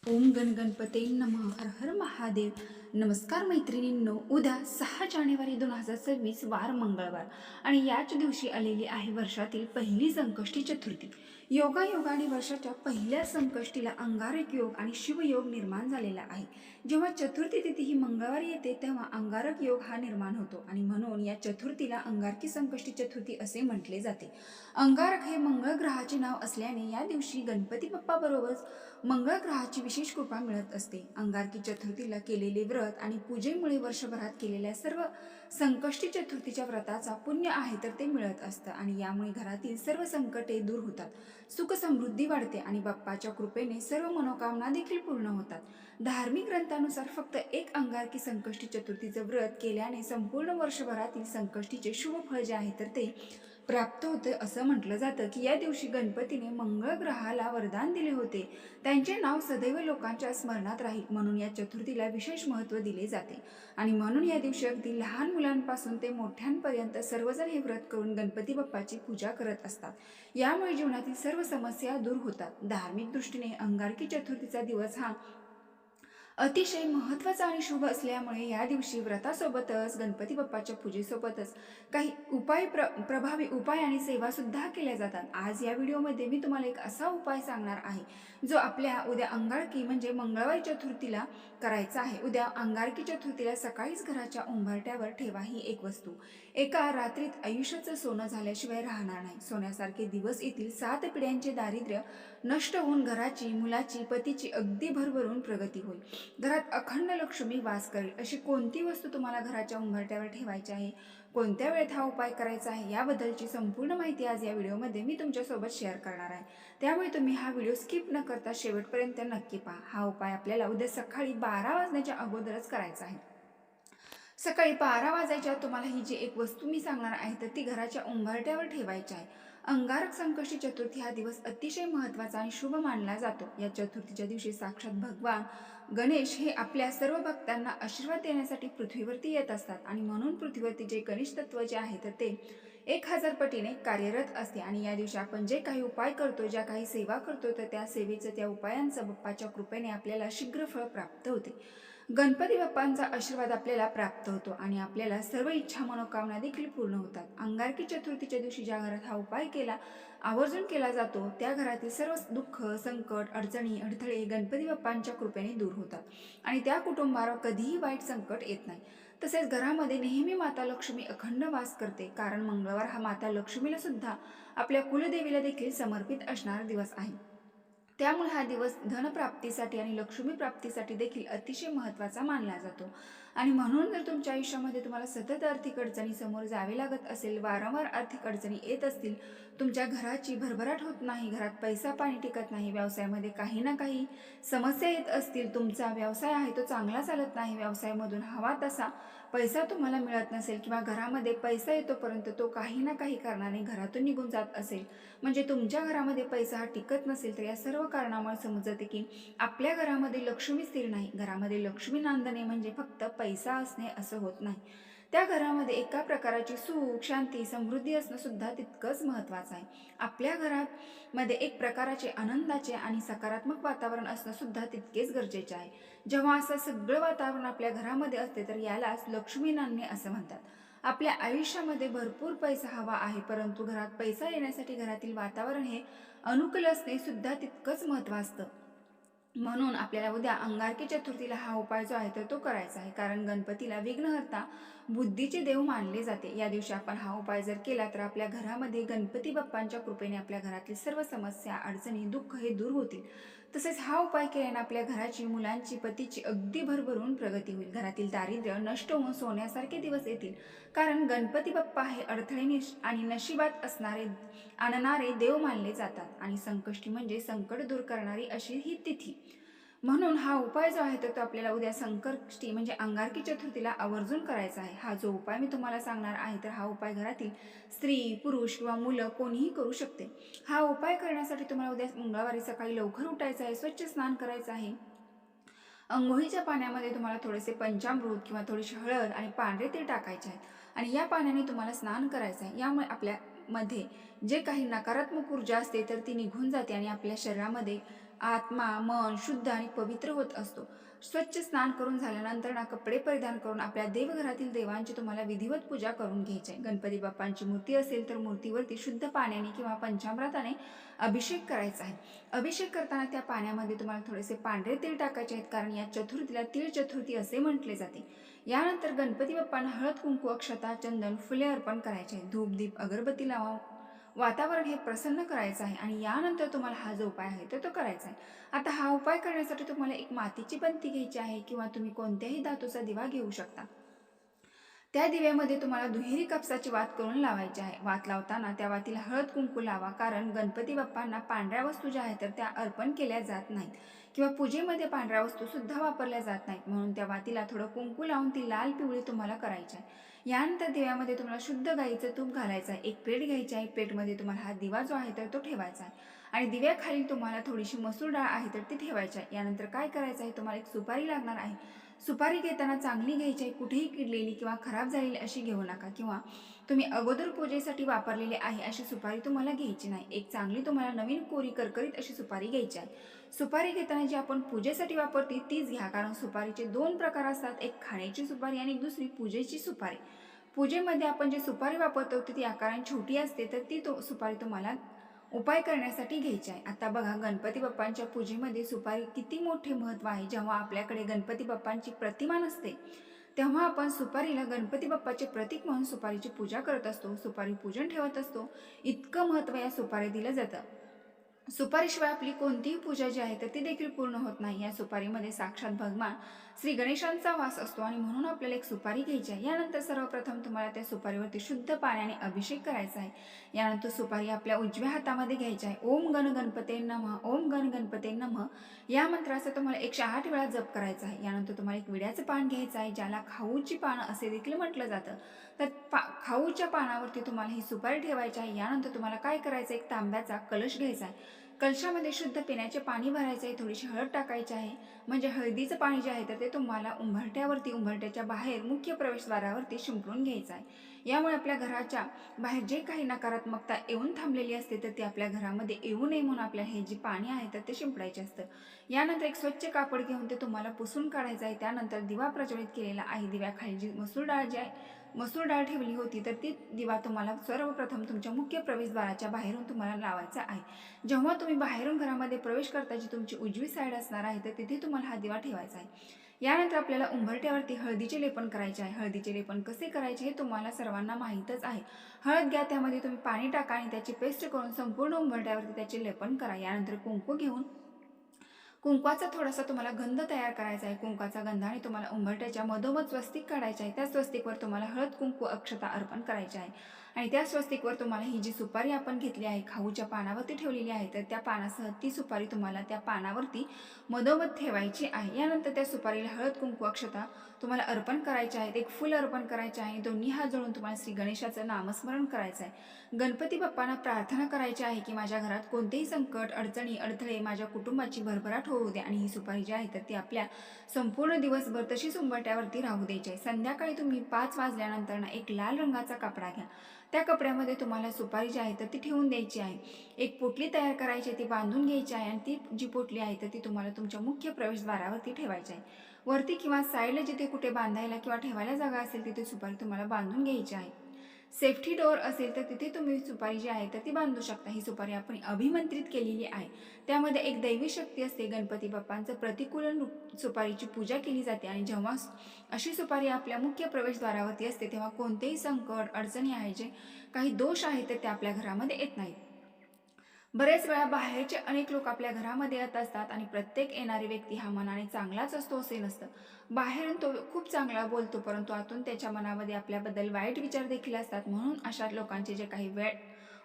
ओम गण गणपते नमः. हर हर महादेव. नमस्कार मैत्रिणींनो, उद्या 6 जानेवारी 2026 वार मंगळवार आणि याच दिवशी आलेली आहे वर्षातील पहिली संकष्टी चतुर्थी. योगायोगाने वर्षाच्या पहिल्या संकष्टीला अंगारक योग आणि शिवयोग निर्माण झालेला आहे. जेव्हा चतुर्थी तिथी ही मंगळवारी येते तेव्हा अंगारक योग हा निर्माण होतो आणि म्हणून या चतुर्थीला अंगारकी संकष्टी चतुर्थी असे म्हटले जाते. अंगारक हे मंगळ ग्रहाचे नाव असल्याने या दिवशी गणपती बाप्पा बरोबरच मंगळ ग्रहाची विशेष कृपा मिळत असते. अंगारकी चतुर्थीला केलेले व्रत आणि पूजेमुळे वर्षभरात केलेल्या सर्व संकष्टी चतुर्थीच्या व्रताचा पुण्य आहे तर ते मिळत असतं आणि यामुळे घरातील सर्व संकटे दूर होतात, सुख समृद्धी वाढते आणि बाप्पाच्या कृपेने सर्व मनोकामना देखील पूर्ण होतात. धार्मिक ग्रंथानुसार फक्त एक अंगारकी संकष्टी चतुर्थीचं व्रत केल्याने संपूर्ण वर्षभरातील संकष्टीचे शुभ फळ जे आहे तर ते प्राप्त होते. असं म्हटलं जातं की या दिवशी गणपतीने मंगळ ग्रहाला वरदान दिले होते, त्यांचे नाव सदैव लोकांच्या स्मरणात राहील म्हणून या चतुर्थीला विशेष महत्त्व दिले जाते आणि म्हणून या दिवशी अगदी लहान मुलांपासून ते मोठ्यांपर्यंत सर्वजण हे व्रत करून गणपती बाप्पाची पूजा करत असतात. यामुळे जीवनातील सर्व समस्या दूर होतात. धार्मिक दृष्टीने अंगारकी चतुर्थीचा दिवस हा अतिशय महत्त्वाचा आणि शुभ असल्यामुळे या दिवशी व्रतासोबतच गणपती बाप्पाच्या पूजेसोबतच काही प्रभावी उपाय आणि सेवा सुद्धा केल्या जातात. आज या व्हिडिओमध्ये मी तुम्हाला एक असा उपाय सांगणार आहे जो आपल्या उद्या अंगारकी म्हणजे मंगळवारी चतुर्थीला करायचा आहे. उद्या अंगारकी चतुर्थीला सकाळीच घराच्या उंबरठ्यावर ठेवा ही एक वस्तू. एका रात्रीत आयुष्याचं सोनं झाल्याशिवाय राहणार नाही. सोन्यासारखे दिवस येतील. 7 पिढ्यांचे दारिद्र्य नष्ट होऊन घराची, मुलाची, पतीची अगदी भरभरून प्रगती होईल. घरात अखंड लक्ष्मी वास करेल. अशी कोणती वस्तू तुम्हाला घराच्या उंबरठ्यावर ठेवायची आहे, कोणत्या वेळेत हा उपाय करायचा आहे याबद्दलची संपूर्ण माहिती आज या व्हिडिओमध्ये मी तुमच्यासोबत शेअर करणार आहे. त्यामुळे तुम्ही हा व्हिडिओ स्किप न करता शेवटपर्यंत नक्की पहा. हा उपाय आपल्याला उद्या सकाळी 12 वाजण्याच्या अगोदरच करायचा आहे. सकाळी 12 वाजायच्या तुम्हाला ही जी एक वस्तू मी सांगणार आहे तर ती घराच्या उंबरठ्यावर ठेवायची आहे. अंगारक संकष्टी चतुर्थी हा दिवस अतिशय महत्त्वाचा आणि शुभ मानला जातो. या चतुर्थीच्या दिवशी साक्षात भगवान गणेश हे आपल्या सर्व भक्तांना आशीर्वाद देण्यासाठी पृथ्वीवरती येत असतात आणि म्हणून पृथ्वीवरती जे गणेश तत्व जे आहे तर ते 1000 पटीने कार्यरत असते आणि या दिवशी आपण जे काही उपाय करतो, ज्या काही सेवा करतो तर त्या सेवेचं, त्या उपायांचं बाप्पाच्या कृपेने आपल्याला शीघ्र फळ प्राप्त होते. गणपती बाप्पांचा आशीर्वाद आपल्याला प्राप्त होतो आणि आपल्याला सर्व इच्छा मनोकामना देखील पूर्ण होतात. अंगारकी चतुर्थीच्या दिवशी ज्या घरात हा उपाय आवर्जून केला जातो त्या घरातील सर्व दुःख, संकट, अडचणी, अडथळे गणपती बाप्पांच्या कृपेने दूर होतात आणि त्या कुटुंबावर कधीही वाईट संकट येत नाही. तसेच घरामध्ये नेहमी माता लक्ष्मी अखंड वास करते, कारण मंगळवार हा माता लक्ष्मीला सुद्धा, आपल्या कुलदेवीला देखील समर्पित असणारा दिवस आहे. त्यामुळे हा दिवस धनप्राप्तीसाठी आणि लक्ष्मी प्राप्तीसाठी देखील अतिशय महत्त्वाचा मानला जातो आणि म्हणून जर तुमच्या आयुष्यामध्ये तुम्हाला सतत आर्थिक अडचणी समोर जावे लागत असेल, वारंवार आर्थिक अडचणी येत असतील, तुमच्या घराची भरभराट होत नाही, घरात पैसा पाणी टिकत नाही, व्यवसायामध्ये काही ना काही समस्या येत असतील, तुमचा व्यवसाय आहे तो चांगला चालत नाही, व्यवसायामधून हवा तसा पैसा तुम्हाला मिळत नसेल किंवा घरामध्ये पैसा येतो परंतु तो काही ना काही कारणाने घरातून निघून जात असेल, म्हणजे तुमच्या घरामध्ये पैसा हा टिकत नसेल, तर या सर्व कारणामुळे समजते की आपल्या घरामध्ये लक्ष्मी स्थिर नाही. घरामध्ये लक्ष्मी नांदणे म्हणजे फक्त पैसा असणे असं होत नाही. त्या घरामध्ये एका प्रकारची सुख, शांती, समृद्धी असणं सुद्धा तितकंच महत्त्वाचं आहे. आपल्या घरामध्ये एक प्रकारचे आनंदाचे आणि सकारात्मक वातावरण असणं सुद्धा तितकेच गरजेचे आहे. जेव्हा असं सगळं वातावरण आपल्या घरामध्ये असते तर यालाच लक्ष्मी नांदणे असं म्हणतात. आपल्या आयुष्यामध्ये भरपूर पैसा हवा आहे, परंतु घरात पैसा येण्यासाठी घरातील वातावरण हे अनुकूल असणे सुद्धा तितकंच महत्त्व असतं. म्हणून आपल्याला उद्या अंगारकी चतुर्थीला हा उपाय जो आहे तर तो करायचा आहे, कारण गणपतीला विघ्नहर्ता, बुद्धीचे देव मानले जाते. या दिवशी आपण हा उपाय जर केला तर आपल्या घरामध्ये गणपती बाप्पांच्या कृपेने आपल्या घरातील सर्व समस्या, अडचणी, दुःख हे दूर होतील. तसेच हा उपाय केल्याने आपल्या घराची, मुलांची, पतीची अगदी भरभरून प्रगती होईल. घरातील दारिद्र्य नष्ट होऊन सोन्यासारखे दिवस येतील, कारण गणपती बाप्पा हे अडथळे आणि नशिबात आणणारे देव मानले जातात आणि संकष्टी म्हणजे संकट दूर करणारी अशी ही तिथी. म्हणून हा उपाय जो आहे तो आपल्याला उद्या संकष्टी म्हणजे अंगारकी चतुर्थीला आवर्जून करायचा आहे. हा जो उपाय मी तुम्हाला सांगणार आहे तर हा उपाय घरातील स्त्री, पुरुष किंवा मुलं कोणीही करू शकते. हा उपाय करण्यासाठी तुम्हाला उद्या मंगळवारी सकाळी लवकर उठायचं आहे, स्वच्छ स्नान करायचं आहे. अंघोळीच्या पाण्यामध्ये तुम्हाला थोडेसे पंचामृत किंवा थोडीशी हळद आणि पांढरे तीळ टाकायचे आहेत आणि या पाण्याने तुम्हाला स्नान करायचं आहे. यामुळे आपल्यामध्ये जे काही नकारात्मक ऊर्जा असते तर ती निघून जाते आणि आपल्या शरीरामध्ये आत्मा मन शुद्ध आणि पवित्र होत असतो. स्वच्छ स्नान करून झाल्यानंतर ना कपडे परिधान करून आपल्या देवघरातील देवांची तुम्हाला विधिवत पूजा करून घ्यायची आहे. गणपती बाप्पांची मूर्ती असेल तर मूर्तीवरती शुद्ध पाण्याने किंवा पंचामृताने अभिषेक करायचा आहे. अभिषेक करताना त्या पाण्यामध्ये तुम्हाला थोडेसे पांढरे तीळ टाकायचे आहेत, कारण या चतुर्थीला तीळ चतुर्थी असे म्हटले जाते. यानंतर गणपती बाप्पांना हळद कुंकू अक्षता चंदन फुले अर्पण करायचे आहे. धूप दीप अगरबत्ती लावा, वातावरण हे प्रसन्न करायचं आहे आणि यानंतर तुम्हाला हा जो उपाय आहे तो करायचा आहे. आता हा उपाय करण्यासाठी तुम्हाला एक मातीची पणती घ्यायची आहे किंवा तुम्ही कोणत्याही धातूचा दिवा घेऊ शकता. त्या दिव्यामध्ये तुम्हाला दुहेरी कापसाची वात करून लावायची आहे. वात लावताना त्या वातीला हळद कुंकू लावा, कारण गणपती बाप्पांना पांढऱ्या वस्तू ज्या आहेत तर त्या अर्पण केल्या जात नाहीत किंवा पूजेमध्ये पांढऱ्या वस्तू सुद्धा वापरल्या जात नाहीत. म्हणून त्या वातीला थोडं कुंकू लावून ती लाल पिवळी तुम्हाला करायची आहे. यानंतर दिव्यामध्ये तुम्हाला शुद्ध गाईचं तूप घालायचं आहे. एक प्लेट घ्यायची आहे. प्लेटमध्ये तुम्हाला हा दिवा जो आहे तर तो ठेवायचा आहे आणि दिव्याखाली तुम्हाला थोडीशी मसूर डाळ आहे तर ती ठेवायची आहे. यानंतर काय करायचं आहे, तुम्हाला एक सुपारी लागणार आहे. सुपारी घेताना चांगली घ्यायची आहे. कुठेही किडलेली किंवा खराब झालेली अशी घेऊ नका किंवा तुम्ही अगोदर पूजेसाठी वापरलेली आहे अशी सुपारी तुम्हाला घ्यायची नाही. एक चांगली तुम्हाला नवीन कोरी करकरीत अशी सुपारी घ्यायची आहे. सुपारी घेताना जी आपण पूजेसाठी वापरते तीच घ्या, कारण सुपारीचे 2 प्रकार असतात, एक खाण्याची सुपारी आणि दुसरी पूजेची सुपारी. पूजेमध्ये आपण जी सुपारी वापरतो ती आकाराने छोटी असते, तर ती सुपारी तुम्हाला उपाय करण्यासाठी घ्यायचे आहे. आता बघा, गणपती बाप्पांच्या पूजेमध्ये सुपारी किती मोठे महत्त्व आहे. जेव्हा आपल्याकडे गणपती बाप्पांची प्रतिमा नसते तेव्हा आपण सुपारीला गणपती बाप्पाचे प्रतीक म्हणून सुपारीची पूजा करत असतो, सुपारी पूजन ठेवत असतो. इतकं महत्त्व या सुपारी दिलं जातं. सुपारीशिवाय आपली कोणतीही पूजा जी आहे तर ती देखील पूर्ण होत नाही. या सुपारीमध्ये साक्षात भगवान श्री गणेशांचा वास असतो आणि म्हणून आपल्याला एक सुपारी घ्यायची आहे. यानंतर सर्वप्रथम तुम्हाला त्या सुपारीवरती शुद्ध पाण्याने अभिषेक करायचा आहे. यानंतर सुपारी आपल्या उजव्या हातामध्ये घ्यायची आहे. ओम गण गणपते नमः, ओम गण गणपते नमः या मंत्राचा तुम्हाला 108 वेळा जप करायचा आहे. यानंतर तुम्हाला एक विड्याचं पान घ्यायचं आहे, ज्याला खाऊची पानं असे देखील म्हटलं जातं. तर खाऊच्या पानावरती तुम्हाला ही सुपारी ठेवायची आहे. यानंतर तुम्हाला काय करायचं, एक तांब्याचा कलश घ्यायचा आहे. कलशामध्ये शुद्ध पिण्याचे पाणी भरायचे आहे. थोडीशी हळद टाकायची आहे, म्हणजे हळदीचं पाणी जे आहे तर ते तुम्हाला उंबरठ्याच्या बाहेर मुख्य प्रवेशद्वारावरती शिंपडून घ्यायचं आहे. यामुळे आपल्या घराच्या बाहेर जे काही नकारात्मकता येऊन थांबलेली असते तर ती आपल्या घरामध्ये येऊ नये म्हणून आपल्या हे जे पाणी आहे तर ते शिंपडायचे असतं. यानंतर एक स्वच्छ कापड घेऊन ते तुम्हाला पुसून काढायचं आहे. त्यानंतर दिवा प्रज्वलित केलेला आहे. दिव्याखाली जी मसूर डाळ ठेवली होती तर ती दिवा तुम्हाला सर्वप्रथम तुमच्या मुख्य प्रवेशद्वाराच्या बाहेरून तुम्हाला लावायचा आहे. जेव्हा तुम्ही बाहेरून घरामध्ये प्रवेश करता, जी तुमची उजवी साईड असणार आहे तर तिथे तुम्हाला हा दिवा ठेवायचा आहे. यानंतर आपल्याला उंबरठ्यावरती हळदीचे लेपन करायचे आहे. हळदीचे लेपन कसे करायचे हे तुम्हाला सर्वांना माहीतच आहे. हळद घ्या, त्यामध्ये तुम्ही पाणी टाका आणि त्याची पेस्ट करून संपूर्ण उंबरठ्यावरती त्याचे लेपन करा. यानंतर कुंकू घेऊन कुंकवाचा थोडासा तुम्हाला गंध तयार करायचा आहे. कुंकवाचा गंधाने तुम्हाला उंबरठ्याच्या मधोमध स्वस्तिक काढायचे आहे. त्या स्वस्तिकवर तुम्हाला हळद कुंकू अक्षता अर्पण करायचे आहे आणि त्या स्वस्तिकवर तुम्हाला ही जी सुपारी आपण घेतली आहे, खाऊच्या पानावरती ठेवलेली आहे, तर त्या पानासह ती सुपारी तुम्हाला त्या पानावरती मधोमध ठेवायची आहे. यानंतर त्या सुपारीला हळद कुंकू अक्षता तुम्हाला अर्पण करायचे आहेत. एक फुल अर्पण करायचे आहे. दोन्ही हात जोडून तुम्हाला श्री गणेशाचं नामस्मरण करायचं आहे. गणपती बाप्पांना प्रार्थना करायची आहे की माझ्या घरात कोणतेही संकट अडचणी अडथळे माझ्या कुटुंबाची भरभराट होऊ दे आणि ही सुपारी जी आहे तर ती आपल्या संपूर्ण दिवसभर तशीच उंबरठ्यावरती राहू द्यायची आहे. संध्याकाळी तुम्ही 5 वाजल्यानंतर ना एक लाल रंगाचा कपडा घ्या. त्या कपड्यामध्ये तुम्हाला सुपारी जी आहे तर ती ठेवून द्यायची आहे. एक पोटली तयार करायची, ती बांधून घ्यायची आहे आणि ती जी पोटली आहे तर ती तुम्हाला तुमच्या मुख्य प्रवेशद्वारावरती ठेवायची आहे. वरती किंवा साईडला जिथे कुठे बांधायला किंवा ठेवायला जागा असेल तिथे सुपारी तुम्हाला बांधून घ्यायची आहे. सेफ्टी डोअर असेल तर तिथे तुम्ही सुपारी जी आहे तर ती बांधू शकता. ही सुपारी आपण अभिमंत्रित केलेली आहे. त्यामध्ये एक दैवी शक्ती असते. गणपती बाप्पांचं प्रतिकूलन सुपारीची पूजा केली जाते आणि जेव्हा अशी सुपारी आपल्या मुख्य प्रवेशद्वारावरती असते तेव्हा कोणतेही संकट अडचणी आहे, जे काही दोष आहेत तर ते आपल्या घरामध्ये येत नाहीत. बरेच वेळा बाहेरचे अनेक लोक आपल्या घरामध्ये येत असतात आणि प्रत्येक येणारी व्यक्ती हा मनाने चांगलाच असतो असे नसतं. बाहेरून तो खूप चांगला बोलतो, परंतु आतून त्याच्या मनामध्ये आपल्याबद्दल वाईट विचार देखील असतात. म्हणून अशा लोकांचे जे काही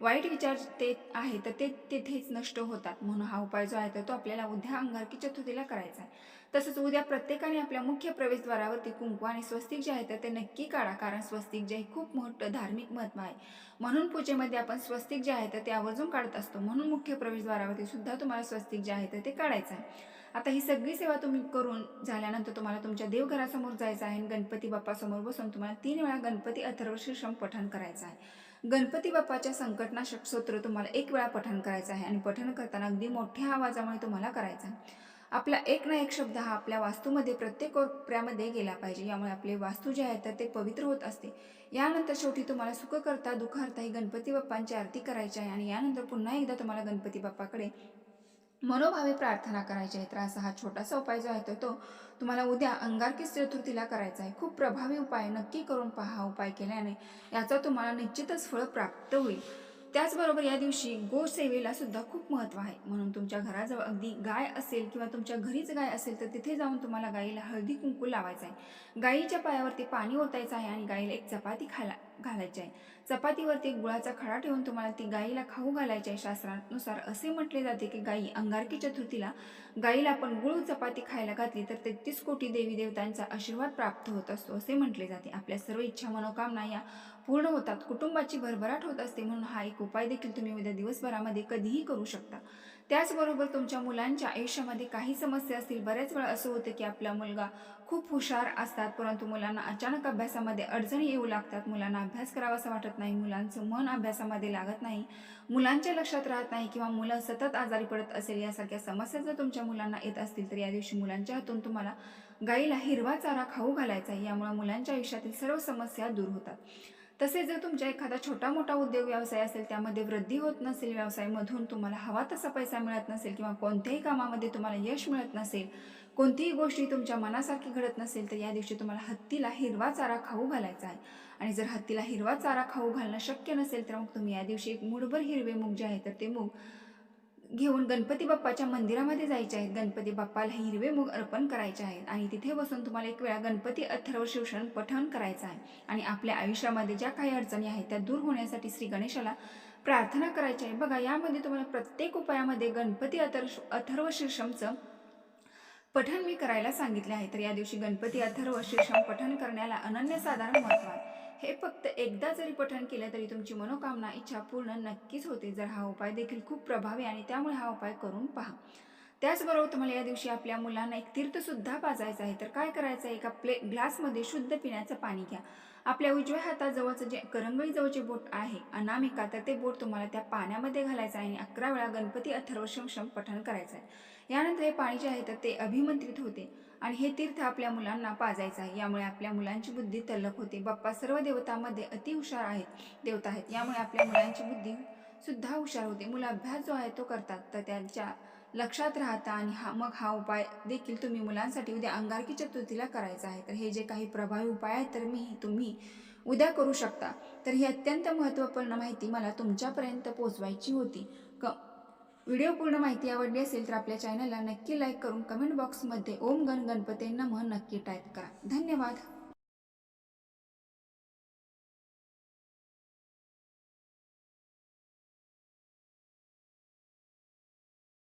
वाईट विचार ते आहे तर ते तिथेच नष्ट होतात. म्हणून हा उपाय जो आहे तर तो आपल्याला उद्या अंगारकी चतुर्थीला करायचा आहे. तसंच उद्या प्रत्येकाने आपल्या मुख्य प्रवेशद्वारावरती कुंकू आणि स्वस्तिक जे आहे तर ते नक्की काढा, कारण स्वस्तिक जे खूप मोठं धार्मिक महत्त्व आहे. म्हणून पूजेमध्ये आपण स्वस्तिक जे आहे तर ते आवर्जून काढत असतो. म्हणून मुख्य प्रवेशद्वारावरती सुद्धा तुम्हाला स्वस्तिक जे आहे तर ते काढायचं आहे. आता ही सगळी सेवा तुम्ही करून झाल्यानंतर तुम्हाला तुमच्या देवघरासमोर जायचं आहे आणि गणपती बाप्पासमोर बसून तुम्हाला 3 वेळा गणपती अथर्वशीर्षम पठण करायचं आहे. गणपती बाप्पाच्या संकटनाशक स्तोत्र तुम्हाला एक वेळा पठण करायचं आहे आणि पठण करताना अगदी मोठ्या आवाजामुळे तुम्हाला करायचं आहे. आपला एक ना एक शब्द हा आपल्या वास्तूमध्ये प्रत्येक कोपऱ्यामध्ये गेला पाहिजे. यामुळे आपले वास्तू जे आहे तर ते पवित्र होत असते. यानंतर शेवटी तुम्हाला सुखकर्ता दुःखहर्ता ही गणपती बाप्पांची आरती करायची आहे आणि यानंतर पुन्हा एकदा तुम्हाला गणपती बाप्पाकडे मनोभावे प्रार्थना करायची आहे. तर असा हा छोटासा उपाय जो आहे तो तुम्हाला उद्या अंगारकी चतुर्थीला करायचा आहे. खूप प्रभावी उपाय, नक्की करून पहा. हा उपाय केल्याने याचा तुम्हाला निश्चितच फळ प्राप्त होईल. त्याचबरोबर या दिवशी गोसेवेला सुद्धा खूप महत्त्व आहे. म्हणून तुमच्या घराजवळ अगदी गाय असेल किंवा तुमच्या घरीच गाय असेल तर तिथे जाऊन तुम्हाला गाईला हळदी कुंकू लावायचं आहे. गाईच्या पायावरती पाणी ओतायचं आहे आणि गाईला एक चपाती घालायची आहे. चपातीवरती एक गुळाचा खडा ठेवून तुम्हाला ती गाईला खाऊ घालायची आहे. शास्त्रानुसार असे म्हटले जाते की गाई अंगारकी चतुर्थीला गाईला आपण गुळ चपाती खायला घातली तर 33 कोटी देवी देवतांचा आशीर्वाद प्राप्त होत असतो असे म्हटले जाते. आपल्या सर्व इच्छा मनोकामना या पूर्ण होतात. कुटुंबाची भरभराट होत असते. म्हणून हा एक उपाय देखील तुम्ही उद्या दिवसभरामध्ये कधीही करू शकता. त्याचबरोबर तुमच्या मुलांच्या आयुष्यामध्ये काही समस्या असतील. बऱ्याच वेळा असं होतं की आपला मुलगा खूप हुशार असतात परंतु मुलांना अचानक अभ्यासामध्ये अडचणी येऊ लागतात. मुलांना अभ्यास करावासा वाटत नाही, मुलांचं मन अभ्यासामध्ये लागत नाही, मुलांच्या लक्षात राहत नाही किंवा मुलं सतत आजारी पडत असेल, यासारख्या समस्या जर तुमच्या मुलांना येत असतील तर या दिवशी मुलांच्या हातून तुम्हाला गाईला हिरवा चारा खाऊ घालायचा आहे. यामुळे मुलांच्या आयुष्यातील सर्व समस्या दूर होतात. तसेच जर तुमचा एखादा छोटा मोठा उद्योग व्यवसाय असेल, त्यामध्ये वृद्धी होत नसेल, व्यवसायामधून तुम्हाला हवा तसा पैसा मिळत नसेल किंवा कोणत्याही कामामध्ये तुम्हाला यश मिळत नसेल, कोणतीही गोष्टी तुमच्या मनासारखी घडत नसेल तर या दिवशी तुम्हाला हत्तीला हिरवा चारा खाऊ घालायचा आहे. आणि जर हत्तीला हिरवा चारा खाऊ घालणं शक्य नसेल तर मग तुम्ही या दिवशी एक मूठभर हिरवे मूग जे आहे तर ते मूग घेऊन गणपती बाप्पाच्या मंदिरामध्ये जायचे आहेत. गणपती बाप्पाला हिरवे मूग अर्पण करायचे आहेत आणि तिथे बसून तुम्हाला एक वेळा गणपती अथर्व शीर्षण पठण करायचं आहे. आणि आपल्या आयुष्यामध्ये ज्या काही अडचणी आहेत त्या दूर होण्यासाठी श्री गणेशाला प्रार्थना करायची आहे. बघा, यामध्ये तुम्हाला प्रत्येक उपायामध्ये गणपती अथर्व शीर्षमचं पठण मी करायला सांगितले आहे. तर या दिवशी गणपती अथर्व शीर्षम पठण करण्याला अनन्यसाधारण महत्त्व आहे. हे फक्त एकदा जरी पठण केलं तरी तुमची मनोकामना इच्छा पूर्ण नक्कीच होते. जर हा उपाय देखील खूप प्रभावी आणि त्यामुळे हा उपाय करून पहा. त्याचबरोबर तुम्हाला या दिवशी आपल्या मुलांना एक तीर्थसुद्धा पाजायचं आहे. तर काय करायचं आहे, एका ग्लासमध्ये शुद्ध पिण्याचं पाणी घ्या. आपल्या उजव्या हाताजवळचं जे करंगळीजवळचे बोट आहे अनामिका, तर ते बोट तुम्हाला त्या पाण्यामध्ये घालायचं आहे आणि 11 वेळा गणपती अथर्व शीर्षम पठण करायचं आहे. यानंतर हे पाणी जे आहे तर ते अभिमंत्रित होते आणि हे तीर्थ आपल्या मुलांना पाजायचं आहे. यामुळे आपल्या मुलांची बुद्धी तल्लख होते. बाप्पा सर्व देवतांमध्ये अतिहुशार देवता आहेत. यामुळे आपल्या मुलांची बुद्धी सुद्धा हुशार होते. मुलं अभ्यास जो आहे तो करतात तर त्यांच्या लक्षात राहता आणि मग हा उपाय देखील तुम्ही मुलांसाठी उद्या अंगारकी चतुर्थीला करायचा आहे. तर हे जे काही प्रभावी उपाय आहेत तर तुम्ही उद्या करू शकता. तर ही अत्यंत महत्त्वपूर्ण माहिती मला तुमच्यापर्यंत पोहोचवायची होती. व्हिडिओ पूर्ण माहिती आवडली असेल तर आपल्या चॅनलला नक्की लाईक करून कमेंट बॉक्समध्ये ओम गण गणपते नमः नक्की टाईप करा. धन्यवाद.